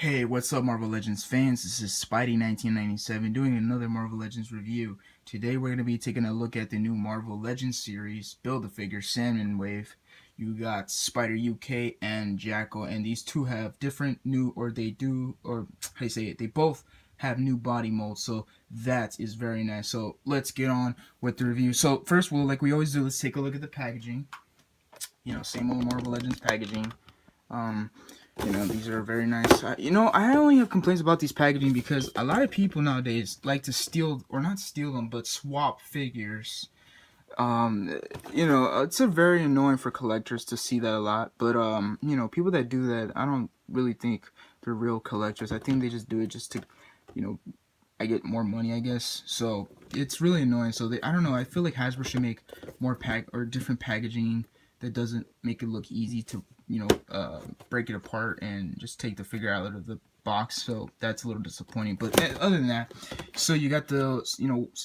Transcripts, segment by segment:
Hey, what's up, Marvel Legends fans? This is Spidey1997 doing another Marvel Legends review. Today we're going to be taking a look at the new Marvel Legends series, Build-A-Figure Sandman Wave. You got Spider UK and Jackal, and these two have different new, or they do, or how do you say it, they both have new body molds, so that is very nice. So let's get on with the review. So first, like we always do, let's take a look at the packaging. Same old Marvel Legends packaging. Um, these are very nice. I only have complaints about these packaging because a lot of people nowadays like to steal, or not steal them, but swap figures. It's a very annoying for collectors to see that a lot. But, people that do that, I don't really think they're real collectors. I think they just do it just to, you know, I get more money, I guess. So it's really annoying. So I don't know. I feel like Hasbro should make more different packaging that doesn't make it look easy to break it apart and just take the figure out of the box. So that's a little disappointing. But other than that, so you got the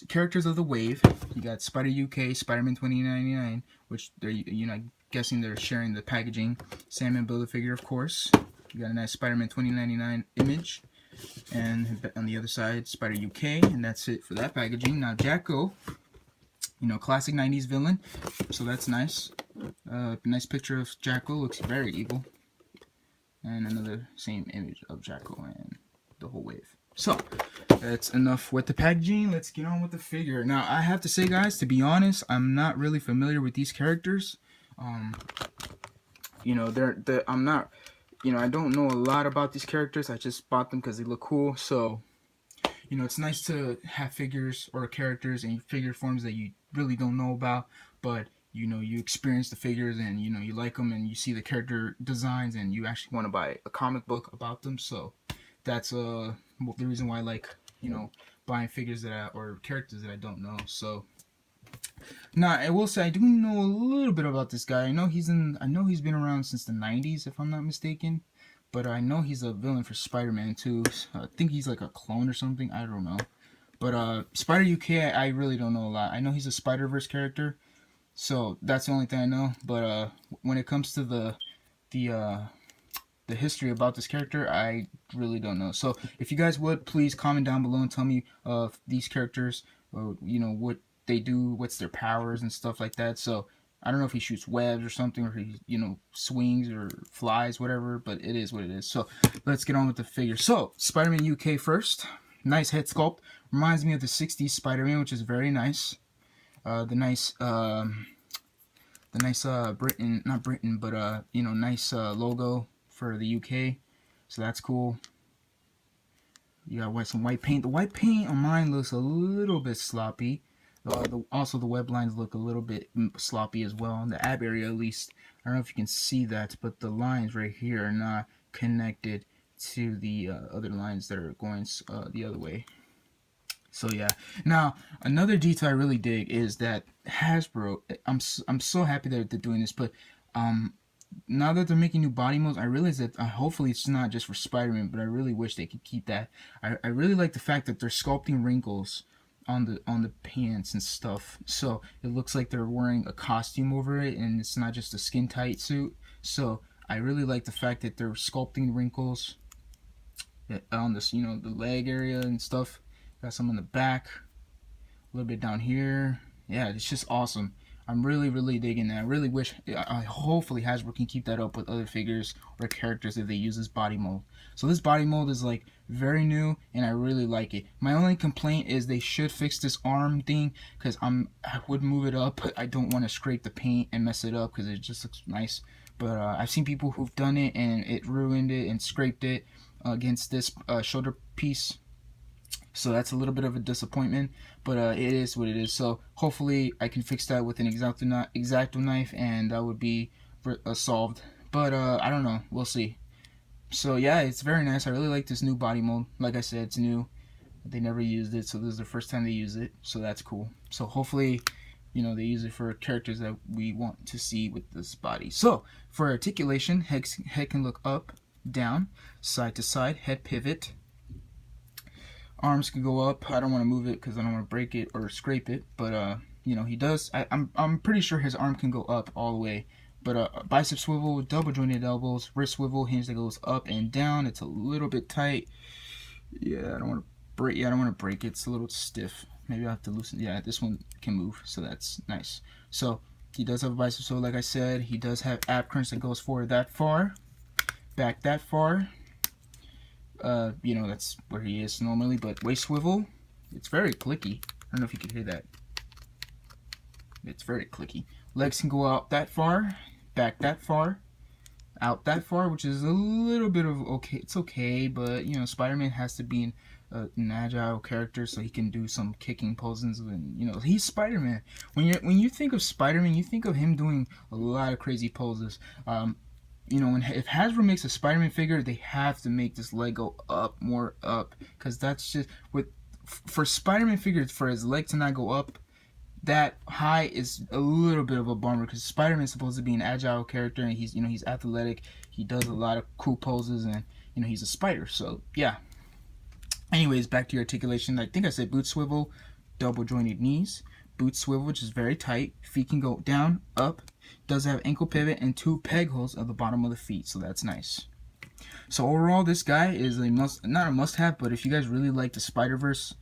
characters of the wave. You got Spider UK, Spider-Man 2099, which they're guessing they're sharing the packaging. Sandman Build-A-Figure, of course. You got a nice Spider-Man 2099 image. And on the other side, Spider UK, and that's it for that packaging. Now Jackal, classic 90s villain, so that's nice. Nice picture of Jackal, looks very evil. And another same image of Jackal and the whole wave. So, that's enough with the packaging. Let's get on with the figure. Now, I have to say, guys, to be honest, I'm not really familiar with these characters. I'm not, I don't know a lot about these characters. I just bought them because they look cool. So, it's nice to have figures or characters and figure forms that you really don't know about, but you experience the figures and you like them and you see the character designs and you actually want to buy a comic book about them. So that's the reason why I like buying figures or characters that I don't know. So now I will say I do know a little bit about this guy. I know he's been around since the 90s, if I'm not mistaken. But I know he's a villain for Spider-Man too. I think he's like a clone or something. I don't know. But Spider UK, I really don't know a lot. I know he's a Spider-Verse character, so that's the only thing I know. But when it comes to the history about this character, I really don't know. So if you guys would please comment down below and tell me these characters, what they do, what's their powers and stuff like that. So I don't know if he shoots webs or something, or he, swings or flies, whatever, but it is what it is. So let's get on with the figure. So Spider-Man UK first. Nice head sculpt. Reminds me of the 60s Spider-Man, which is very nice. The nice Britain, not Britain, but nice logo for the UK. So that's cool. You got some white paint. The white paint on mine looks a little bit sloppy. Also, the web lines look a little bit sloppy as well. In the ab area, at least. I don't know if you can see that, but the lines right here are not connected to the other lines that are going the other way. So yeah. Now, another detail I really dig is that Hasbro, I'm so happy that they're doing this, but now that they're making new body molds, I realize that hopefully it's not just for Spider-Man, but I really wish they could keep that. I really like the fact that they're sculpting wrinkles on the pants and stuff, so it looks like they're wearing a costume over it and it's not just a skin tight suit. So I really like the fact that they're sculpting wrinkles on this, the leg area and stuff. Got some in the back, a little bit down here. Yeah, it's just awesome. I'm really digging that. I really wish, hopefully Hasbro can keep that up with other figures or characters if they use this body mold. So this body mold is like very new and I really like it. My only complaint is they should fix this arm thing, because I would move it up, but I don't want to scrape the paint and mess it up because it just looks nice. But I've seen people who've done it and it ruined it and scraped it against this shoulder piece. So that's a little bit of a disappointment, but it is what it is. So hopefully I can fix that with an X-Acto knife, and that would be solved. But I don't know. We'll see. So yeah, it's very nice. I really like this new body mold. Like I said, it's new. They never used it, so this is the first time they use it. So that's cool. So hopefully, they use it for characters that we want to see with this body. So for articulation, head can look up, down, side to side, head pivot. Arms can go up. I don't want to move it because I don't want to break it or scrape it, but he does. I'm pretty sure his arm can go up all the way, But bicep swivel, double jointed elbows, wrist swivel, hinge that goes up and down. It's a little bit tight. Yeah, I don't want to break. Yeah, I don't want to break it. It's a little stiff. Maybe I have to loosen. Yeah, this one can move, so that's nice. So he does have a bicep swivel, like I said. He does have ab crunch that goes forward that far, back that far. You know, that's where he is normally. But waist swivel, it's very clicky. I don't know if you can hear that. It's very clicky. Legs can go out that far, back that far, out that far, which is a little bit of okay. It's okay, but you know, Spider-Man has to be an agile character, so he can do some kicking poses, and you know, he's Spider-Man. When you think of Spider-Man, you think of him doing a lot of crazy poses. You know, if Hasbro makes a Spider-Man figure, they have to make this leg go up, more up, because that's just for Spider-Man figures, for his leg to not go up that high is a little bit of a bummer, because Spider-Man is supposed to be an agile character, and he's, you know, he's athletic, he does a lot of cool poses, and you know, he's a spider. So yeah. Anyways, back to your articulation. I think I said boot swivel, double jointed knees, boot swivel, which is very tight. Feet can go down, up. Does have ankle pivot and 2 peg holes at the bottom of the feet, so that's nice. So overall, this guy is a not a must-have, but if you guys really like the Spider-Verse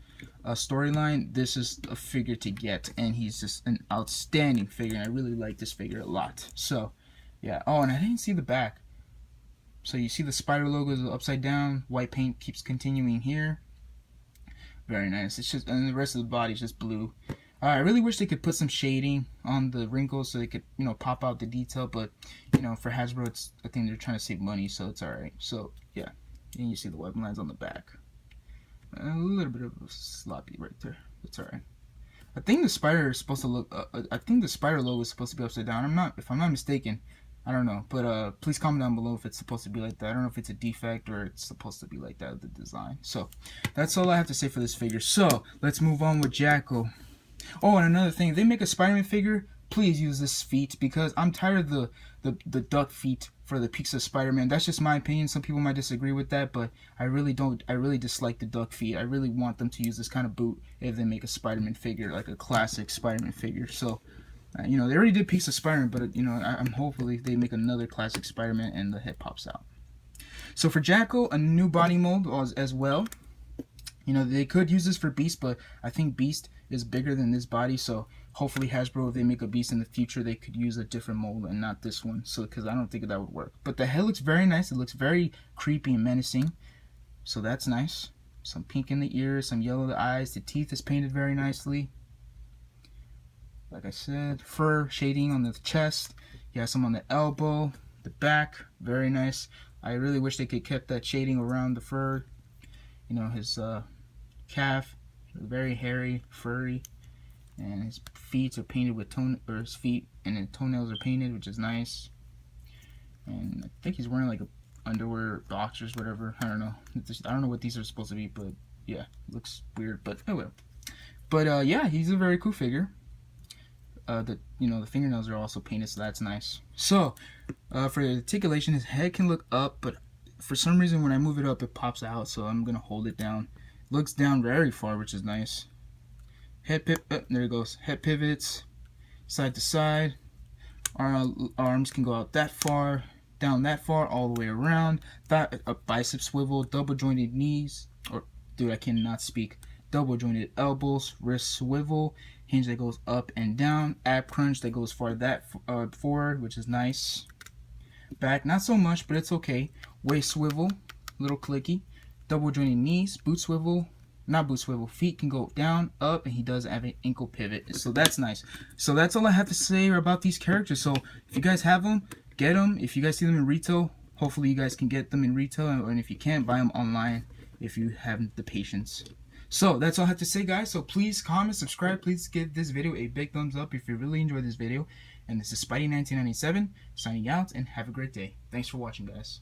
storyline, this is a figure to get, and he's just an outstanding figure, and I really like this figure a lot. So yeah. Oh, and I didn't see the back. So you see the spider logo is upside down, white paint keeps continuing here. Very nice. It's just, and the rest of the body is just blue. I really wish they could put some shading on the wrinkles so they could, you know, pop out the detail, but you know, for Hasbro, I think they're trying to save money, so it's alright. So yeah, and you see the weapon lines on the back. A little bit of sloppy right there. It's alright. I think the spider is supposed to look. I think the spider logo is supposed to be upside down. If I'm not mistaken. I don't know, but please comment down below if it's supposed to be like that. I don't know if it's a defect or it's supposed to be like that, the design. So that's all I have to say for this figure. So let's move on with Jackal. Oh, and another thing, if they make a Spider-Man figure, please use this feet, because I'm tired of the duck feet for the peaks of Spider-Man. That's just my opinion. Some people might disagree with that, but I really dislike the duck feet. I really want them to use this kind of boot if they make a Spider-Man figure, like a classic Spider-Man figure. So you know, they already did peaks of Spider-Man, but you know, I'm hopefully they make another classic Spider-Man and the head pops out. So for Jackal, a new body mold as well. You know, they could use this for Beast, but I think Beast is bigger than this body, so hopefully Hasbro, if they make a Beast in the future, they could use a different mold and not this one. So, because I don't think that would work. But the head looks very nice. It looks very creepy and menacing. So that's nice. Some pink in the ears, some yellow in the eyes. The teeth is painted very nicely. Like I said, fur shading on the chest. You have some on the elbow, the back. Very nice. I really wish they could kept that shading around the fur. You know, his calf, very hairy, furry, and his feet are painted with his feet and his toenails are painted, which is nice. And I think he's wearing like a underwear, boxers, whatever. I don't know. I don't know what these are supposed to be, but yeah, it looks weird. But oh well. But yeah, he's a very cool figure. You know, the fingernails are also painted, so that's nice. So for the articulation, his head can look up, but for some reason when I move it up, it pops out. So I'm gonna hold it down. Looks down very far, which is nice. Head there it goes. Head pivots side to side. Arms can go out that far, down that far, all the way around. A bicep swivel, double jointed knees, or dude, I cannot speak. Double jointed elbows, wrist swivel, hinge that goes up and down, ab crunch that goes forward, which is nice. Back, not so much, but it's okay. Waist swivel, little clicky. Double jointed knees, boot swivel, not boot swivel, feet can go down, up, and he does have an ankle pivot, so that's nice. So that's all I have to say about these characters. So if you guys have them, get them. If you guys see them in retail, hopefully you guys can get them in retail, and if you can't, buy them online if you have the patience. So that's all I have to say, guys. So please comment, subscribe, please give this video a big thumbs up if you really enjoyed this video. And this is Spidey1997 signing out, and have a great day. Thanks for watching, guys.